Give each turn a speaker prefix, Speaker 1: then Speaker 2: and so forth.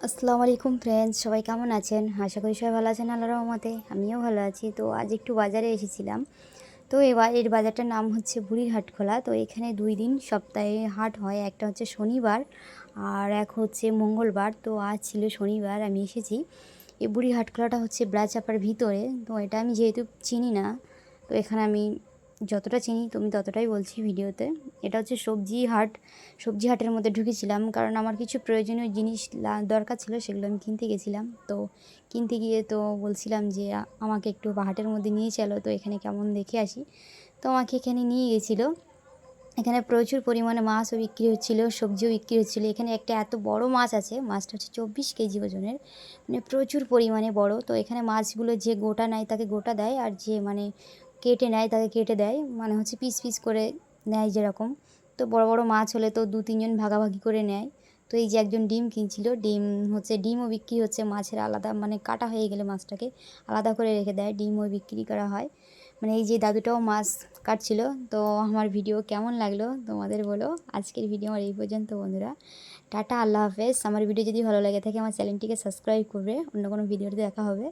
Speaker 1: আসসালামু আলাইকুম ফ্রেন্ডস, সবাই কেমন আছেন? আশা করি সবাই ভালো আছেন আল্লাহর রহমতে। আমিও ভালো আছি। তো আজ একটু বাজারে এসেছিলাম। তো এর বাজারটার নাম হচ্ছে বুড়ির হাটখোলা। তো এখানে 2 দিন সপ্তাহে হাট হয়। একটা হচ্ছে শনিবার আর এক হচ্ছে মঙ্গলবার। তো আজ ছিল শনিবার, আমি এসেছি। এই বুড়ির হাটখোলাটা হচ্ছে ব্রাচাপার ভিতরে। তো এটা আমি যেহেতু চিনি না, তো এখানে আমি যতটা চিনি তুমি ততটাই বলছি ভিডিওতে। এটা হচ্ছে সবজি হাট। সবজি হাটের মধ্যে ঢুকেছিলাম কারণ আমার কিছু প্রয়োজনীয় জিনিস দরকার ছিল, সেগুলো আমি কিনতে গেছিলাম। তো কিনতে গিয়ে তো বলছিলাম যে আমাকে একটু হাটের মধ্যে নিয়ে চলো, তো এখানে কেমন দেখে আসি। তো আমাকে এখানে নিয়ে গেছিলো। এখানে প্রচুর পরিমাণে মাছও বিক্রি হচ্ছিল, সবজিও বিক্রি হচ্ছিল। এখানে একটা এত বড় মাছ আছে, মাছটা হচ্ছে 24 কেজি ওজনের, মানে প্রচুর পরিমাণে বড়। তো এখানে মাছগুলো যে গোটা নেয় তাকে গোটা দেয়, আর যে মানে কেটে নেয় তাকে কেটে দেয়, মানে হচ্ছে পিস পিস করে নেয় যেরকম। তো বড় বড় মাছ হলে তো 2-3 জন ভাগাভাগি করে নেয়। তো এই যে একজন ডিম কিনছিল, ডিমও বিক্রি হচ্ছে। মাছের আলাদা মানে কাটা হয়ে গেলে মাছটাকে আলাদা করে রেখে দেয়, ডিমও বিক্রি করা হয়। মানে এই যে দাদুটাও মাছ কাটছিল। তো আমার ভিডিও কেমন লাগলো তোমাদের বলো। আজকের ভিডিও আমার এই পর্যন্ত বন্ধুরা। টাটা, আল্লাহ হাফেজ। আমার ভিডিও যদি ভালো লাগে থাকে আমার চ্যানেলটিকে সাবস্ক্রাইব করবে। অন্য কোনো ভিডিওতে দেখা হবে।